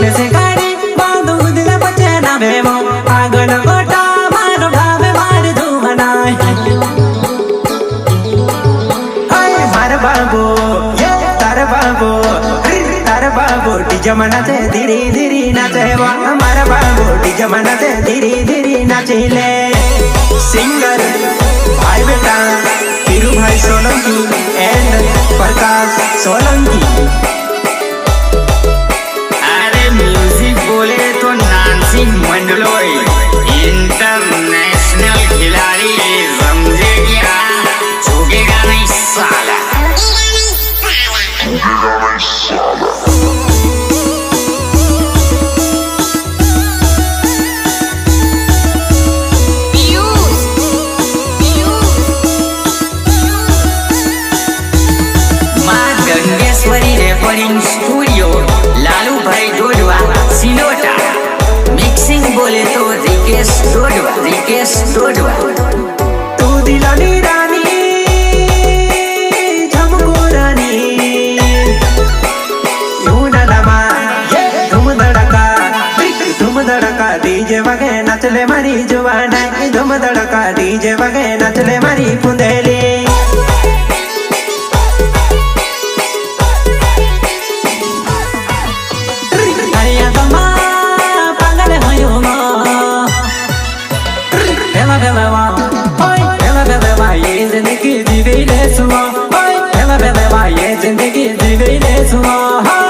में से गाड़ी बांधू दिल बचे ना बेमो आगन गोटा मारो ढाबे मार धुमनाय हाय मार बाबू ये तार बाबू डीजे मनाते धीरे धीरे नाचे वो हमारा बाबू डीजे मनाते धीरे धीरे नाचे ले सिंगर भाई बेटा हीरू भाई सोलंकी एंड प्रकाश सोलंकी। अरे म्यूजिक बोले तो नानसी मंडलोई इंटरनेशनल खिलाड़ी समझे क्या झुकेगा नहीं साला। रेकॉर्डिंग स्टूडियो लालू भाई डोडवा सिलोटा मिक्सिंग बोले तो रिकेश डोडवा तू दिलानी रानी झमको रानी धूम धड़का डीजे बगे नचले मारी जुबाना धूम धड़का डीजे बगे नचले मारी पुंदेली ये जिंदगी जी गई ले सुनो ये जिंदगी जी गई ले सुनो।